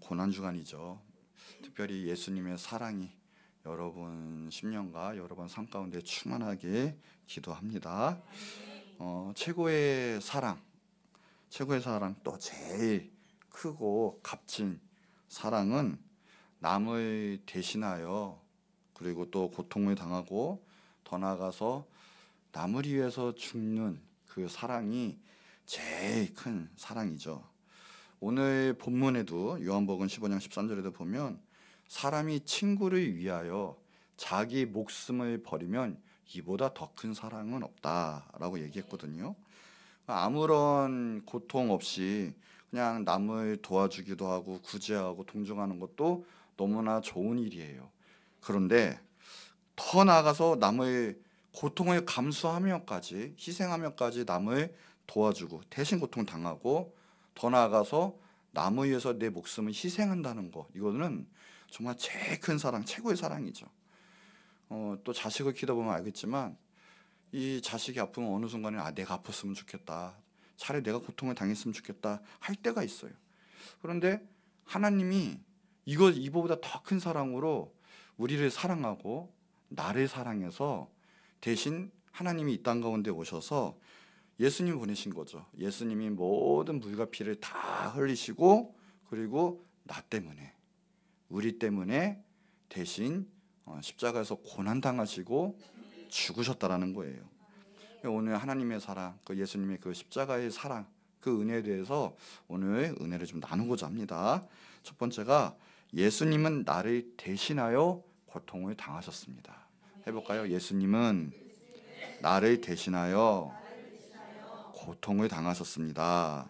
고난주간이죠. 특별히 예수님의 사랑이 여러분 심령과 여러분 삶 가운데 충만하게 기도합니다. 최고의 사랑 또 제일 크고 값진 사랑은 남을 대신하여 그리고 또 고통을 당하고 더 나아가서 남을 위해서 죽는 그 사랑이 제일 큰 사랑이죠. 오늘 본문에도 요한복음 15장 13절에도 보면 사람이 친구를 위하여 자기 목숨을 버리면 이보다 더 큰 사랑은 없다라고 얘기했거든요. 아무런 고통 없이 그냥 남을 도와주기도 하고 구제하고 동정하는 것도 너무나 좋은 일이에요. 그런데 더 나아가서 남의 고통을 감수하며까지 희생하며까지 남을 도와주고 대신 고통 당하고 더 나아가서 남을 위해서 내 목숨을 희생한다는 거, 이거는 정말 제일 큰 사랑, 최고의 사랑이죠. 또 자식을 키우다 보면 알겠지만 이 자식이 아프면 어느 순간에 내가 아팠으면 좋겠다, 차라리 내가 고통을 당했으면 좋겠다 할 때가 있어요. 그런데 하나님이 이거보다 더 큰 사랑으로 우리를 사랑하고 나를 사랑해서 대신 하나님이 이 땅 가운데 오셔서 예수님 보내신 거죠. 예수님이 모든 물과 피를 다 흘리시고 그리고 나 때문에, 우리 때문에 대신 십자가에서 고난당하시고 죽으셨다라는 거예요. 오늘 하나님의 사랑, 그 예수님의 그 십자가의 사랑, 그 은혜에 대해서 오늘 은혜를 좀 나누고자 합니다. 첫 번째가 예수님은 나를 대신하여 고통을 당하셨습니다. 해볼까요? 예수님은 나를 대신하여 고통을 당하셨습니다.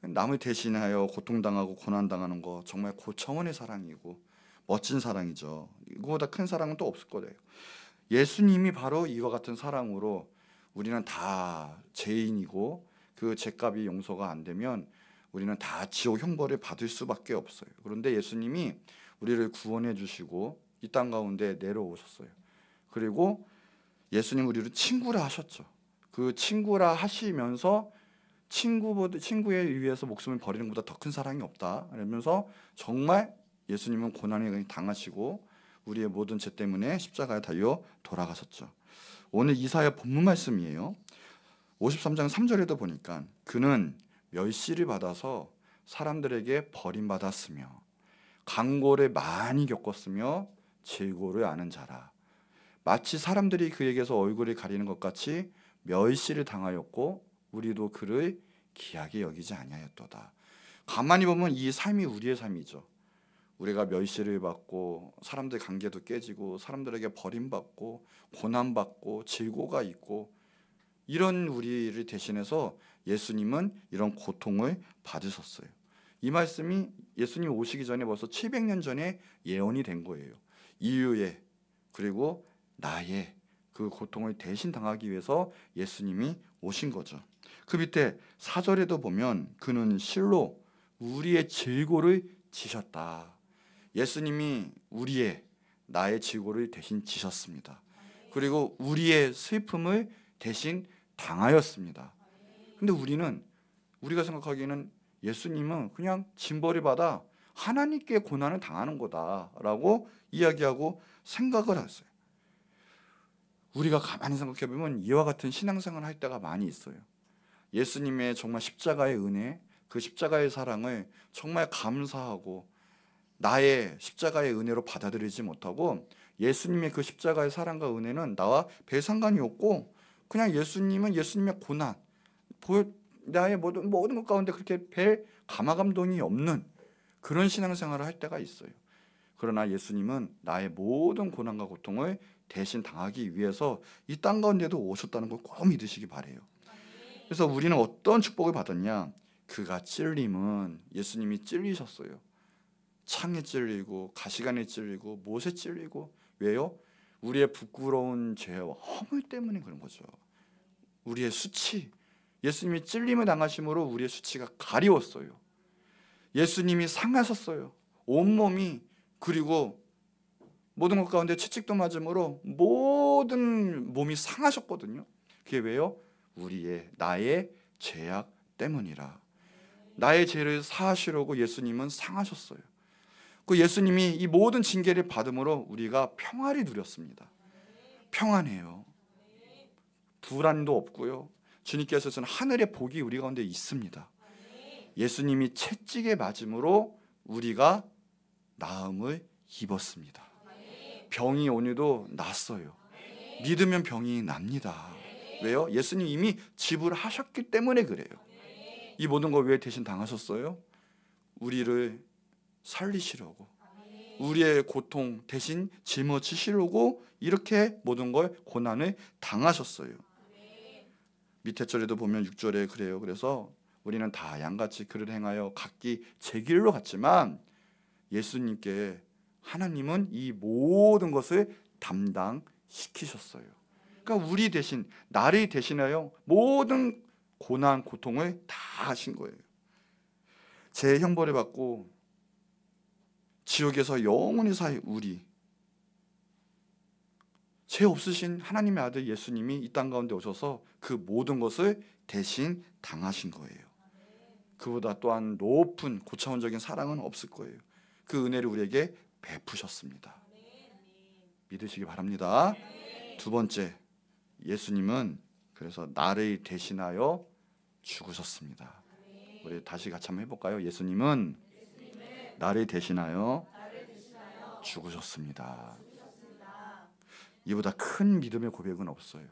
남을 대신하여 고통당하고 고난당하는 거 정말 고차원의 사랑이고 멋진 사랑이죠. 이거보다 큰 사랑은 또 없을 거예요. 예수님이 바로 이와 같은 사랑으로 우리는 다 죄인이고 그 죄값이 용서가 안 되면 우리는 다 지옥 형벌을 받을 수밖에 없어요. 그런데 예수님이 우리를 구원해 주시고 이 땅 가운데 내려오셨어요. 그리고 예수님 우리를 친구라 하셨죠. 그 친구라 하시면서 친구에 의해서 목숨을 버리는 것보다 더 큰 사랑이 없다 그러면서 정말 예수님은 고난을 당하시고 우리의 모든 죄 때문에 십자가에 달려 돌아가셨죠. 오늘 이사야 본문 말씀이에요. 53장 3절에도 보니까 그는 멸시를 받아서 사람들에게 버림받았으며 강고를 많이 겪었으며 질고를 아는 자라. 마치 사람들이 그에게서 얼굴을 가리는 것 같이 멸시를 당하였고 우리도 그를 귀하게 여기지 아니하였도다. 가만히 보면 이 삶이 우리의 삶이죠. 우리가 멸시를 받고 사람들 관계도 깨지고 사람들에게 버림받고 고난받고 질고가 있고 이런 우리를 대신해서 예수님은 이런 고통을 받으셨어요. 이 말씀이 예수님 오시기 전에 벌써 700년 전에 예언이 된 거예요. 인류의 그리고 나의 그 고통을 대신 당하기 위해서 예수님이 오신 거죠. 그 밑에 4절에도 보면 그는 실로 우리의 질고를 지셨다. 예수님이 나의 질고를 대신 지셨습니다. 그리고 우리의 슬픔을 대신 당하였습니다. 근데 우리가 생각하기에는 예수님은 그냥 징벌을 받아 하나님께 고난을 당하는 거다라고 이야기하고 생각을 했어요. 우리가 가만히 생각해 보면 이와 같은 신앙생활을 할 때가 많이 있어요. 예수님의 정말 십자가의 은혜, 그 십자가의 사랑을 정말 감사하고 나의 십자가의 은혜로 받아들이지 못하고 예수님의 그 십자가의 사랑과 은혜는 나와 별 상관이 없고 그냥 예수님은 예수님의 고난, 나의 모든 것 가운데 그렇게 별 감화감동이 없는 그런 신앙생활을 할 때가 있어요. 그러나 예수님은 나의 모든 고난과 고통을 대신 당하기 위해서 이 땅 가운데도 오셨다는 걸 꼭 믿으시기 바래요. 그래서 우리는 어떤 축복을 받았냐? 그가 찔림은 예수님이 찔리셨어요. 창에 찔리고 가시관에 찔리고 못에 찔리고 왜요? 우리의 부끄러운 죄와 허물 때문에 그런 거죠. 우리의 수치, 예수님이 찔림을 당하심으로 우리의 수치가 가리웠어요. 예수님이 상하셨어요. 온몸이 그리고 모든 것 가운데 채찍도 맞음으로 모든 몸이 상하셨거든요. 그게 왜요? 나의 죄악 때문이라. 나의 죄를 사하시려고 예수님은 상하셨어요. 그 예수님이 이 모든 징계를 받음으로 우리가 평화를 누렸습니다. 평안해요. 불안도 없고요. 주님께서 저는 하늘의 복이 우리 가운데 있습니다. 예수님이 채찍에 맞음으로 우리가 나음을 입었습니다. 병이 오늘도 났어요. 믿으면 병이 납니다. 왜요? 예수님 이미 지불하셨기 때문에 그래요. 이 모든 걸 왜 대신 당하셨어요? 우리를 살리시려고, 우리의 고통 대신 짊어지시려고 이렇게 모든 걸 고난을 당하셨어요. 밑에 절에도 보면 6절에 그래요. 그래서 우리는 다 양같이 그를 행하여 각기 제 길로 갔지만 예수님께 하나님은 이 모든 것을 담당시키셨어요. 그러니까 우리 대신, 나를 대신하여 모든 고난, 고통을 다 하신 거예요. 제 형벌을 받고 지옥에서 영원히 살 우리, 죄 없으신 하나님의 아들 예수님이 이 땅 가운데 오셔서 그 모든 것을 대신 당하신 거예요. 그보다 또한 높은 고차원적인 사랑은 없을 거예요. 그 은혜를 우리에게 베푸셨습니다. 믿으시기 바랍니다. 두 번째, 예수님은 그래서 나를 대신하여 죽으셨습니다. 우리 다시 같이 한번 해볼까요? 예수님은 나를 대신하여 죽으셨습니다. 이보다 큰 믿음의 고백은 없어요.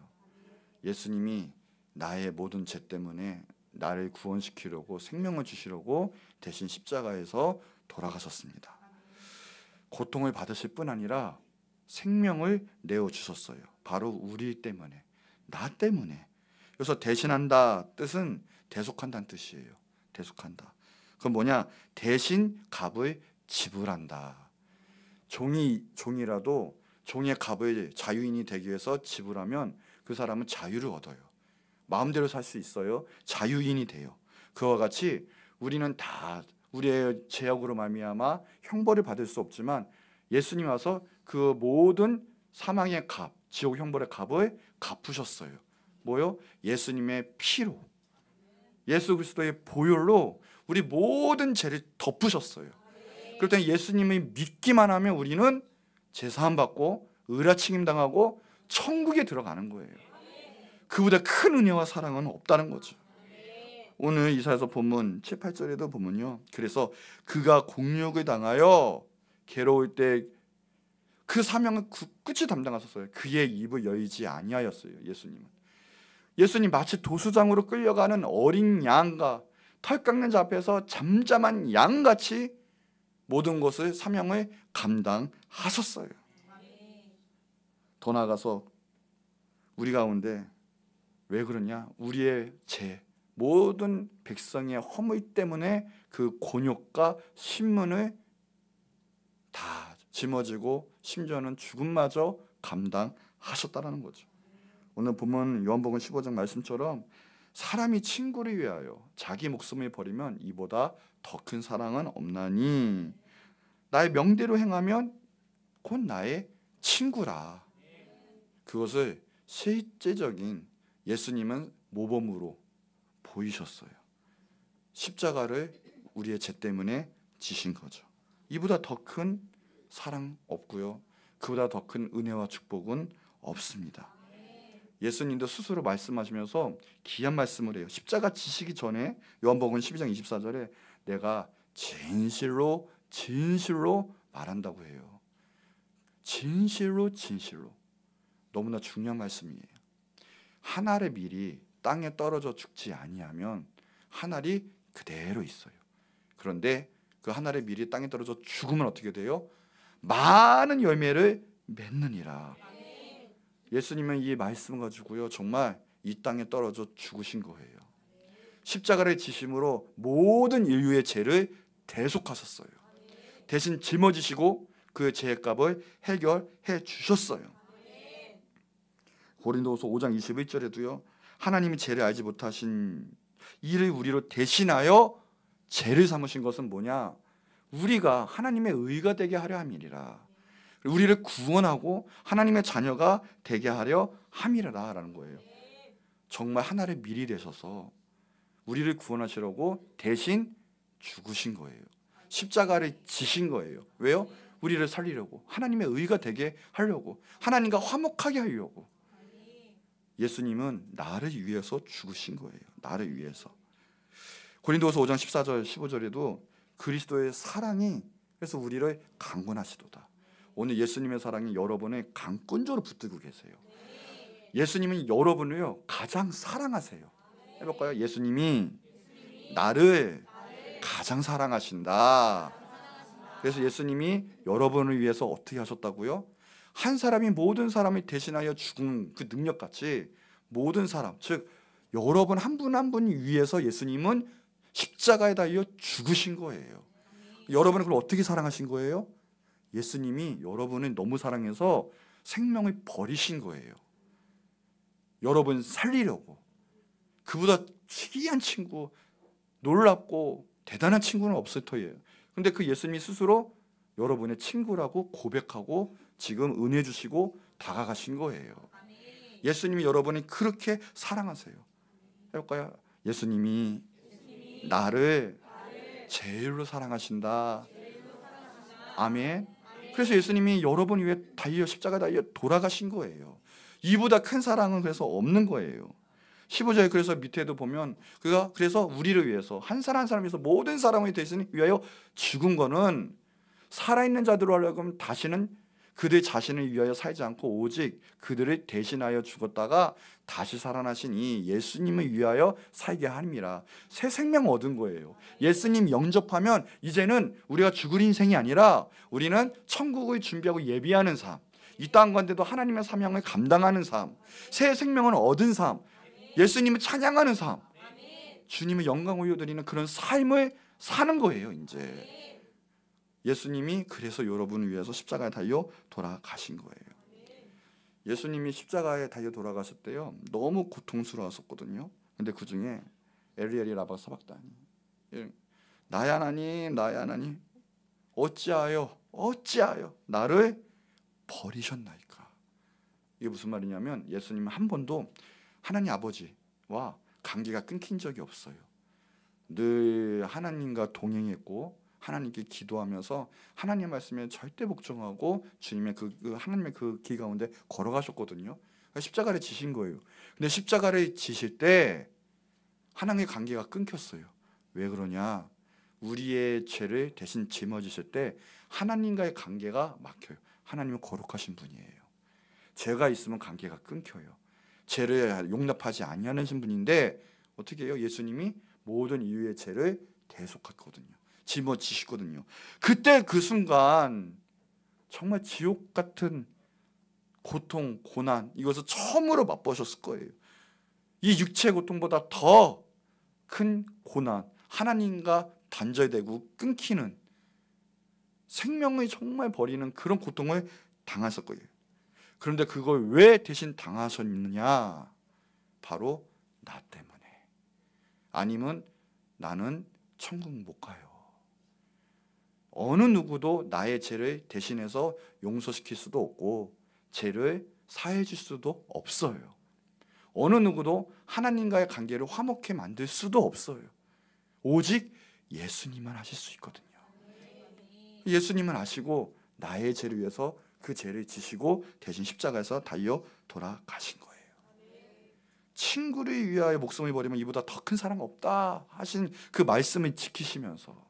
예수님이 나의 모든 죄 때문에 나를 구원시키려고, 생명을 주시려고 대신 십자가에서 돌아가셨습니다. 고통을 받으실 뿐 아니라 생명을 내어주셨어요. 바로 우리 때문에, 나 때문에. 그래서 대신한다 뜻은 대속한다는 뜻이에요. 대속한다. 그건 뭐냐? 대신 값을 지불한다. 종이라도 종의 값을 자유인이 되기 위해서 지불하면 그 사람은 자유를 얻어요. 마음대로 살 수 있어요. 자유인이 돼요. 그와 같이 우리는 다 우리의 죄악으로 말미암아 형벌을 받을 수 없지만 예수님 와서 그 모든 사망의 값, 지옥 형벌의 값을 갚으셨어요. 뭐요? 예수님의 피로, 예수 그리스도의 보혈로 우리 모든 죄를 덮으셨어요. 그럴 때 예수님을 믿기만 하면 우리는 제사함 받고 의라칭임 당하고 천국에 들어가는 거예요. 그보다 큰 은혜와 사랑은 없다는 거죠. 오늘 이사야서 본문 7, 8절에도 보면요, 그래서 그가 공욕을 당하여 괴로울 때 그 사명을 끝이 담당하셨어요. 그의 입을 열지 아니하였어요. 예수님 마치 도수장으로 끌려가는 어린 양과 털 깎는 자 앞에서 잠잠한 양같이 모든 것을 사명을 감당하셨어요. 더 나아가서 우리 가운데 왜 그러냐? 우리의 죄, 모든 백성의 허물 때문에 그 곤욕과 신문을 다 짊어지고 심지어는 죽음마저 감당하셨다라는 거죠. 오늘 보면 요한복음 15장 말씀처럼 사람이 친구를 위하여 자기 목숨을 버리면 이보다 더 큰 사랑은 없나니 나의 명대로 행하면 곧 나의 친구라. 그것을 실제적인 예수님은 모범으로 보이셨어요. 십자가를 우리의 죄 때문에 지신 거죠. 이보다 더 큰 사랑 없고요. 그보다 더 큰 은혜와 축복은 없습니다. 예수님도 스스로 말씀하시면서 귀한 말씀을 해요. 십자가 지시기 전에 요한복음 12장 24절에 내가 진실로 말한다고 해요. 진실로 너무나 중요한 말씀이에요. 한 알의 밀이 땅에 떨어져 죽지 아니하면 한 알이 그대로 있어요. 그런데 그 한 알의 밀이 땅에 떨어져 죽으면 어떻게 돼요? 많은 열매를 맺느니라. 예수님은 이 말씀 가지고요 정말 이 땅에 떨어져 죽으신 거예요. 십자가를 지심으로 모든 인류의 죄를 대속하셨어요. 대신 짊어지시고 그 죄의 값을 해결해 주셨어요. 고린도후서 5장 21절에도요 하나님이 죄를 알지 못하신 이를 우리로 대신하여 죄를 삼으신 것은 뭐냐? 우리가 하나님의 의가 되게 하려 함이니라. 우리를 구원하고 하나님의 자녀가 되게 하려 함이라라는 거예요. 정말 하나의 밀이 되셔서 우리를 구원하시려고 대신 죽으신 거예요. 십자가를 지신 거예요. 왜요? 우리를 살리려고, 하나님의 의가 되게 하려고, 하나님과 화목하게 하려고. 예수님은 나를 위해서 죽으신 거예요. 나를 위해서. 고린도후서 5장 14절 15절에도 그리스도의 사랑이 그래서 우리를 강권하시도다. 오늘 예수님의 사랑이 여러분의 강권적으로 붙들고 계세요. 예수님은 여러분을요 가장 사랑하세요. 해볼까요? 예수님이 나를 가장 사랑하신다. 그래서 예수님이 여러분을 위해서 어떻게 하셨다고요? 한 사람이 모든 사람을 대신하여 죽은 그 능력같이 모든 사람, 즉 여러분 한 분 한 분 위해서 예수님은 십자가에 달려 죽으신 거예요. 여러분을 그걸 어떻게 사랑하신 거예요? 예수님이 여러분을 너무 사랑해서 생명을 버리신 거예요. 여러분 살리려고. 그보다 특이한 친구, 놀랍고 대단한 친구는 없을 터예요. 근데 그 예수님이 스스로 여러분의 친구라고 고백하고 지금 은혜 주시고 다가가신 거예요. 예수님이 여러분이 그렇게 사랑하세요. 해볼까요? 예수님이 나를 제일로 사랑하신다. 아멘. 그래서 예수님이 여러분 위해 달려 십자가 달려 돌아가신 거예요. 이보다 큰 사랑은 그래서 없는 거예요. 15절에 그래서 밑에도 보면 그가 그래서 우리를 위해서 한 사람 한 사람 위해서 모든 사람을 대신 위하여 죽은 거는 살아있는 자들로 하려면 다시는 그들 자신을 위하여 살지 않고 오직 그들을 대신하여 죽었다가 다시 살아나신 이 예수님을 위하여 살게 함이라. 새 생명 얻은 거예요. 예수님 영접하면 이제는 우리가 죽을 인생이 아니라 우리는 천국을 준비하고 예비하는 삶, 이 땅 가운데도 하나님의 사명을 감당하는 삶, 새 생명을 얻은 삶, 예수님을 찬양하는 삶, 주님의 영광을 올려드리는 그런 삶을 사는 거예요. 이제 예수님이 그래서 여러분을 위해서 십자가에 달려 돌아가신 거예요. 예수님이 십자가에 달려 돌아가실 때요 너무 고통스러웠었거든요. 근데 그 중에 엘리 라바 사박다니, 나의 하나님 나의 하나님 어찌하여 나를 버리셨나이까. 이게 무슨 말이냐면 예수님은 한 번도 하나님 아버지와 관계가 끊긴 적이 없어요. 늘 하나님과 동행했고 하나님께 기도하면서 하나님 말씀에 절대 복종하고 주님의 그 하나님의 그 길 가운데 걸어가셨거든요. 십자가를 지신 거예요. 근데 십자가를 지실 때 하나님의 관계가 끊겼어요. 왜 그러냐? 우리의 죄를 대신 짊어지실 때 하나님과의 관계가 막혀요. 하나님은 거룩하신 분이에요. 죄가 있으면 관계가 끊겨요. 죄를 용납하지 아니하는 분인데 어떻게 해요? 예수님이 모든 인류의 죄를 대속했거든요. 짊어지시거든요. 그때 그 순간 정말 지옥 같은 고통, 고난 이것을 처음으로 맛보셨을 거예요. 이 육체의 고통보다 더 큰 고난, 하나님과 단절되고 끊기는 생명을 정말 버리는 그런 고통을 당하셨을 거예요. 그런데 그걸 왜 대신 당하셨느냐? 바로 나 때문에. 아니면 나는 천국 못 가요. 어느 누구도 나의 죄를 대신해서 용서시킬 수도 없고 죄를 사해 줄 수도 없어요. 어느 누구도 하나님과의 관계를 화목해 만들 수도 없어요. 오직 예수님만 하실 수 있거든요. 예수님은 아시고 나의 죄를 위해서 그 죄를 지시고 대신 십자가에서 달려 돌아가신 거예요. 친구를 위하여 목숨을 버리면 이보다 더 큰 사랑 없다 하신 그 말씀을 지키시면서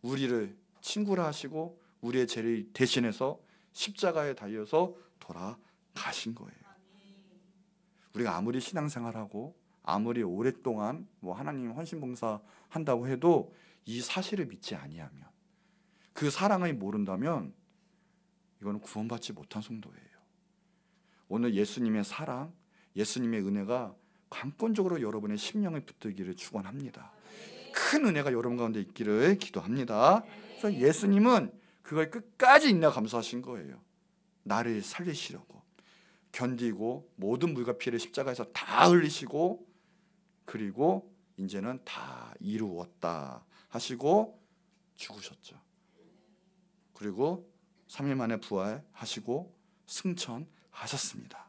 우리를 친구라 하시고 우리의 죄를 대신해서 십자가에 달려서 돌아가신 거예요. 우리가 아무리 신앙생활하고 아무리 오랫동안 하나님 헌신봉사 한다고 해도 이 사실을 믿지 아니하면, 그 사랑을 모른다면 이거는 구원받지 못한 성도예요. 오늘 예수님의 사랑, 예수님의 은혜가 강권적으로 여러분의 심령을 붙들기를 축원합니다. 큰 은혜가 여러분 가운데 있기를 기도합니다. 그래서 예수님은 그걸 끝까지 인내가 감수하신 거예요. 나를 살리시려고 견디고 모든 물과 피를 십자가에서 다 흘리시고, 그리고 이제는 다 이루었다 하시고 죽으셨죠. 그리고 3일 만에 부활하시고 승천하셨습니다.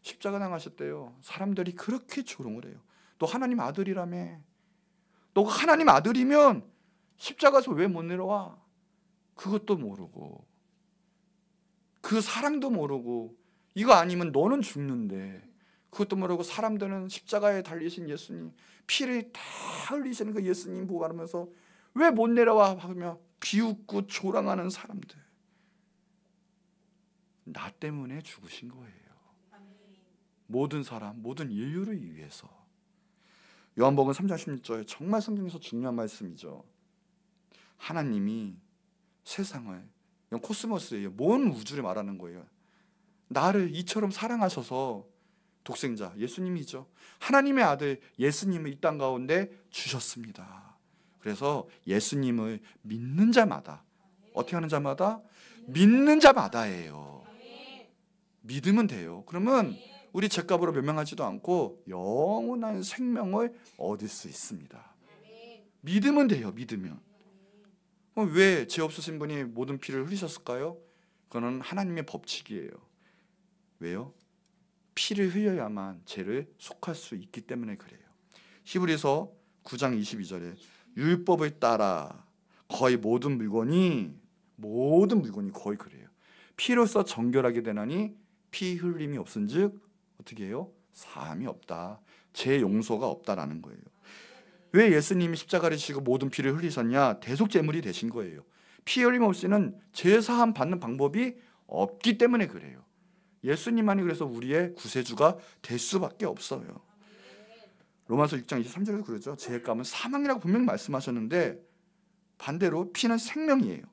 십자가 당하셨대요. 사람들이 그렇게 조롱을 해요. 너 하나님 아들이라며. 너가 하나님 아들이면 십자가에서 왜 못 내려와? 그것도 모르고, 그 사랑도 모르고, 이거 아니면 너는 죽는데 그것도 모르고, 사람들은 십자가에 달리신 예수님, 피를 다 흘리시는 그 예수님 보고 하면서 왜 못 내려와 하며 비웃고 조랑하는 사람들, 나 때문에 죽으신 거예요. 모든 사람, 모든 인류를 위해서. 요한복음 3장 16절에 정말 성경에서 중요한 말씀이죠. 하나님이 세상을, 코스모스예요. 먼 우주를 말하는 거예요. 나를 이처럼 사랑하셔서 독생자 예수님이죠. 하나님의 아들 예수님을 이 땅 가운데 주셨습니다. 그래서 예수님을 믿는 자마다, 어떻게 하는 자마다? 믿는 자마다예요. 믿으면 돼요. 그러면 우리 죄값으로 멸망하지도 않고 영원한 생명을 얻을 수 있습니다. 믿으면 돼요. 믿으면. 왜 죄 없으신 분이 모든 피를 흘리셨을까요? 그거는 하나님의 법칙이에요. 왜요? 피를 흘려야만 죄를 속할 수 있기 때문에 그래요. 히브리서 9장 22절에 율법을 따라 거의 모든 물건이 거의 그래요. 피로써 정결하게 되나니 피 흘림이 없은즉 어떻게 해요? 사함이 없다. 죄 용서가 없다라는 거예요. 왜 예수님이 십자가를 지시고 모든 피를 흘리셨냐? 대속제물이 되신 거예요. 피 흘림 없이는 죄 사함 받는 방법이 없기 때문에 그래요. 예수님만이 그래서 우리의 구세주가 될 수밖에 없어요. 로마서 6장 23절에도 그러죠. 죄의 값은 사망이라고 분명히 말씀하셨는데 반대로 피는 생명이에요.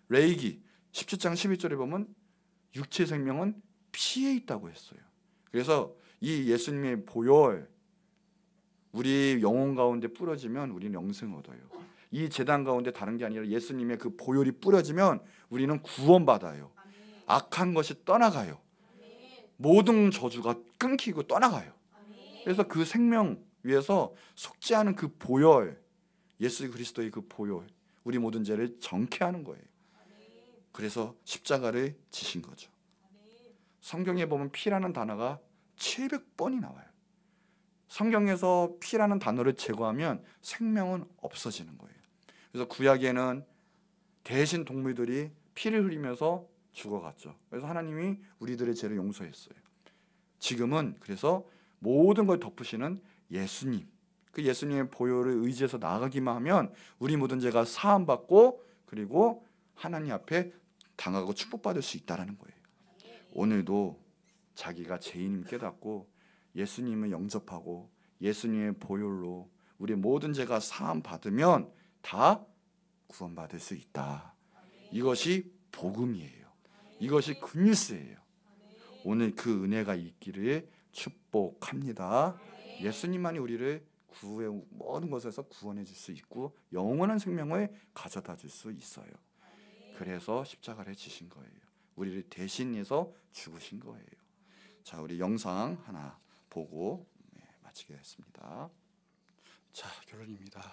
레위기 17장 11절에 보면 육체 생명은 피에 있다고 했어요. 그래서 이 예수님의 보혈, 우리 영혼 가운데 뿌려지면 우리는 영생 얻어요. 이 제단 가운데 다른 게 아니라 예수님의 그 보혈이 뿌려지면 우리는 구원받아요. 악한 것이 떠나가요. 모든 저주가 끊기고 떠나가요. 그래서 그 생명 위에서 속지 않은 그 보혈, 예수 그리스도의 그 보혈, 우리 모든 죄를 정케 하는 거예요. 그래서 십자가를 지신 거죠. 성경에 보면 피라는 단어가 700번이 나와요. 성경에서 피라는 단어를 제거하면 생명은 없어지는 거예요. 그래서 구약에는 대신 동물들이 피를 흘리면서 죽어갔죠. 그래서 하나님이 우리들의 죄를 용서했어요. 지금은 그래서 모든 걸 덮으시는 예수님, 그 예수님의 보혈을 의지해서 나아가기만 하면 우리 모든 죄가 사함받고 그리고 하나님 앞에 당하고 축복받을 수 있다는 거예요. 오늘도 자기가 죄인임 깨닫고 예수님을 영접하고 예수님의 보혈로 우리 모든 죄가 사함받으면 다 구원받을 수 있다. 이것이 복음이에요. 이것이 굿뉴스예요. 오늘 그 은혜가 있기를 축복합니다. 예수님만이 우리를 모든 것에서 구원해 줄 수 있고 영원한 생명을 가져다 줄 수 있어요. 그래서 십자가를 지신 거예요. 우리를 대신해서 죽으신 거예요. 자, 우리 영상 하나 보고 마치겠습니다. 자, 결론입니다.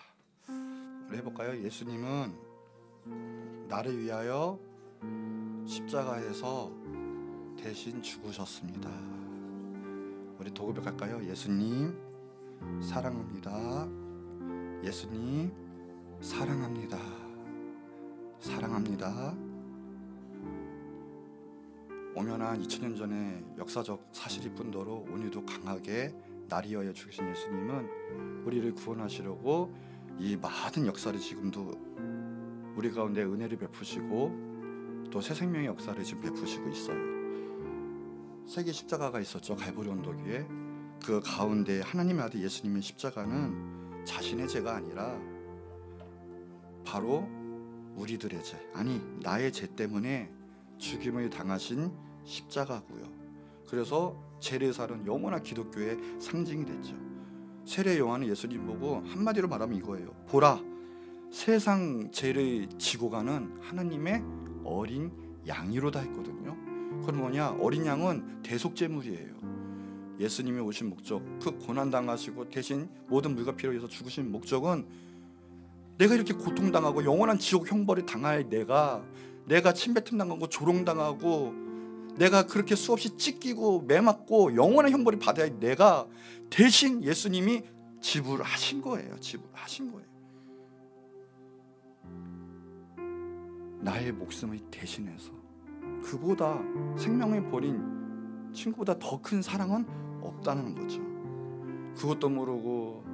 우리 해볼까요? 예수님은 나를 위하여 십자가에서 대신 죽으셨습니다. 우리 도고백할까요? 예수님 사랑합니다. 예수님 사랑합니다. 사랑합니다. 오면한 2000년 전에 역사적 사실일 뿐더러 오늘도 강하게 나를 위하여 죽으신 예수님은 우리를 구원하시려고 이 많은 역사를 지금도 우리 가운데 은혜를 베푸시고 또 새 생명의 역사를 지금 베푸시고 있어요. 세계 십자가가 있었죠. 갈보리 언덕 위에. 그 가운데 하나님의 아들 예수님의 십자가는 자신의 죄가 아니라 바로 우리들의 죄, 아니 나의 죄 때문에 죽임을 당하신 십자가고요. 그래서 죄를 사는 영원한 기독교의 상징이 됐죠. 세례 요한은 예수님 보고 한마디로 말하면 이거예요. 보라, 세상 죄를 지고 가는 하나님의 어린 양이로다 했거든요. 그건 뭐냐? 어린 양은 대속제물이에요. 예수님이 오신 목적, 그 고난당하시고 대신 모든 물과 피로 위해서 죽으신 목적은 내가 이렇게 고통당하고 영원한 지옥 형벌을 당할 내가 침뱉음 당하고 조롱당하고 내가 그렇게 수없이 찢기고 매맞고 영원한 형벌을 받아야 내가 대신 예수님이 지불하신 거예요. 지불하신 거예요. 나의 목숨을 대신해서. 그보다 생명을 버린 친구보다 더 큰 사랑은 없다는 거죠. 그것도 모르고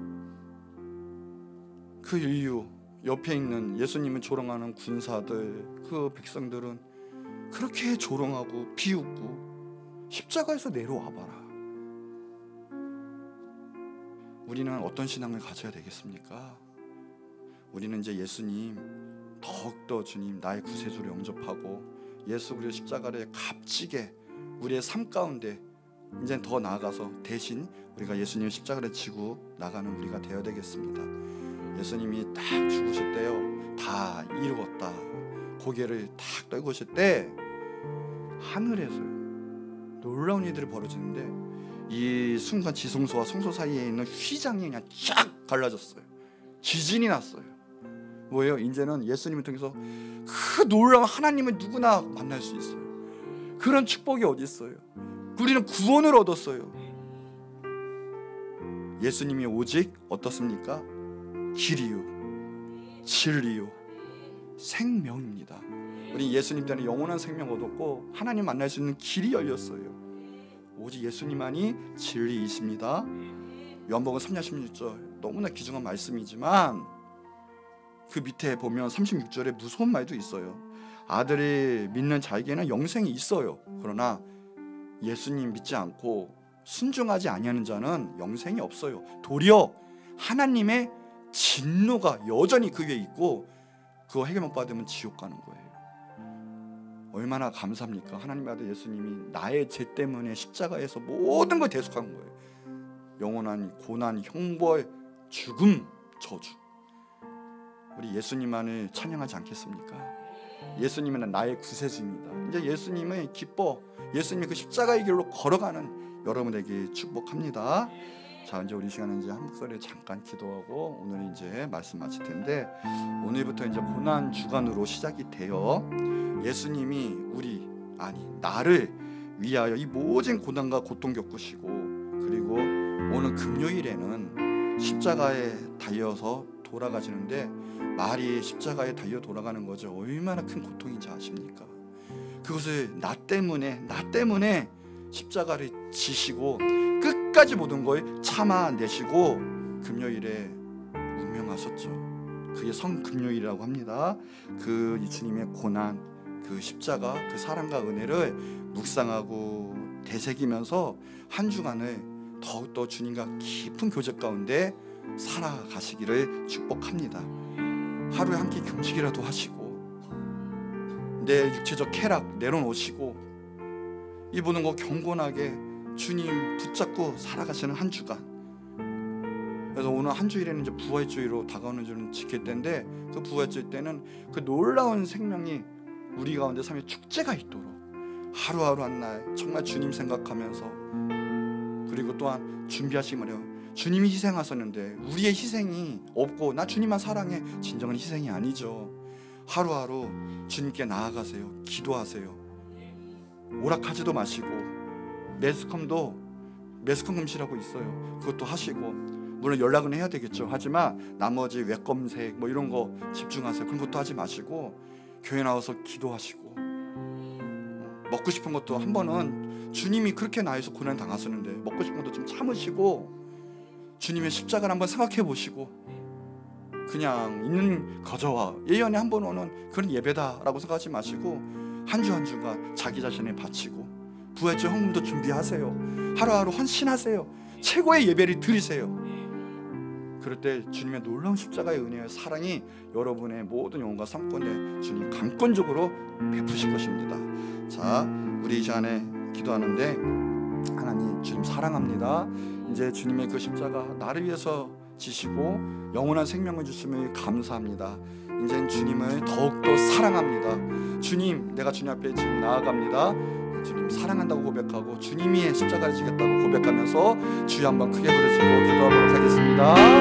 그 이유 옆에 있는 예수님을 조롱하는 군사들, 그 백성들은 그렇게 조롱하고 비웃고 십자가에서 내려와 봐라. 우리는 어떤 신앙을 가져야 되겠습니까? 우리는 이제 예수님 더욱더 주님 나의 구세주로 영접하고 예수 그리스도 십자가를 값지게 우리의 삶 가운데 이제 더 나아가서 대신 우리가 예수님의 십자가를 지고 나가는 우리가 되어야 되겠습니다. 예수님이 딱 죽으실 때요, 다 이루었다 고개를 탁 떨구실 때 하늘에서요 놀라운 일들이 벌어지는데 이 순간 지성소와 성소 사이에 있는 휘장이 그냥 쫙 갈라졌어요. 지진이 났어요. 뭐예요? 이제는 예수님을 통해서 그 놀라운 하나님을 누구나 만날 수 있어요. 그런 축복이 어디 있어요? 우리는 구원을 얻었어요. 예수님이 오직 어떻습니까? 길이요 진리요 생명입니다. 우리 예수님 때문에 영원한 생명 얻었고 하나님 만날 수 있는 길이 열렸어요. 오직 예수님만이 진리이십니다. 요한복음 3장 16절 너무나 귀중한 말씀이지만 그 밑에 보면 36절에 무서운 말도 있어요. 아들이 믿는 자에게는 영생이 있어요. 그러나 예수님 믿지 않고 순종하지 아니하는 자는 영생이 없어요. 도리어 하나님의 진노가 여전히 그 위에 있고 그거 해결 못 받으면 지옥 가는 거예요. 얼마나 감사합니까? 하나님의 아들 예수님이 나의 죄 때문에 십자가에서 모든 걸 대속한 거예요. 영원한 고난, 형벌, 죽음, 저주. 우리 예수님만을 찬양하지 않겠습니까? 예수님은 나의 구세주입니다. 이제 예수님을 기뻐 예수님의 그 십자가의 길로 걸어가는 여러분에게 축복합니다. 자, 이제 우리 시간은 이제 한 목소리에 잠깐 기도하고 오늘 이제 말씀 마칠 텐데, 오늘부터 이제 고난 주간으로 시작이 되어 예수님이 나를 위하여 이 모든 고난과 고통 겪으시고, 그리고 오늘 금요일에는 십자가에 달려서 돌아가시는데, 말이 십자가에 달려 돌아가는 거죠. 얼마나 큰 고통인지 아십니까? 그것을 나 때문에 십자가를 지시고 끝까지 모든 걸 참아내시고 금요일에 운명하셨죠. 그게 성금요일이라고 합니다. 그 주님의 고난, 그 십자가, 그 사랑과 은혜를 묵상하고 되새기면서 한 주간을 더욱더 주님과 깊은 교제 가운데 살아가시기를 축복합니다. 하루에 한 끼 금식이라도 하시고 내 육체적 쾌락 내려놓으시고 이 보는 거 경건하게 주님 붙잡고 살아가시는 한 주간. 그래서 오늘 한 주일에는 이제 부활주의로 다가오는 줄은 지킬 때인데, 그 부활주의 때는 그 놀라운 생명이 우리 가운데 삶의 축제가 있도록 하루하루 한 날 정말 주님 생각하면서, 그리고 또한 준비하시기 바래요. 주님이 희생하셨는데 우리의 희생이 없고 나 주님만 사랑해, 진정한 희생이 아니죠. 하루하루 주님께 나아가세요. 기도하세요. 오락하지도 마시고 매스컴 금시라고 있어요. 그것도 하시고, 물론 연락은 해야 되겠죠. 하지만 나머지 웹 검색 뭐 이런 거 집중하세요. 그런 것도 하지 마시고 교회 나와서 기도하시고, 먹고 싶은 것도 한 번은 주님이 그렇게 나에서 고난 당하셨는데 먹고 싶은 것도 좀 참으시고 주님의 십자가를 한번 생각해 보시고, 그냥 있는 거저와 예언에 한 번 오는 그런 예배다라고 생각하지 마시고 한 주 한 주가 자기 자신을 바치고 부활절 헌금도 준비하세요. 하루하루 헌신하세요. 최고의 예배를 드리세요. 그럴 때 주님의 놀라운 십자가의 은혜와 사랑이 여러분의 모든 영혼과 삶 가운데 주님 강권적으로 베푸실 것입니다. 자, 우리 이 시간에 기도하는데, 하나님 주님 사랑합니다. 이제 주님의 그 십자가 나를 위해서 지시고 영원한 생명을 주심을 감사합니다. 이제 주님을 더욱더 사랑합니다. 주님, 내가 주님 앞에 지금 나아갑니다. 주님 사랑한다고 고백하고 주님이 십자가를 지겠다고 고백하면서 주여 한번 크게 부르시고 기도하도록 하겠습니다.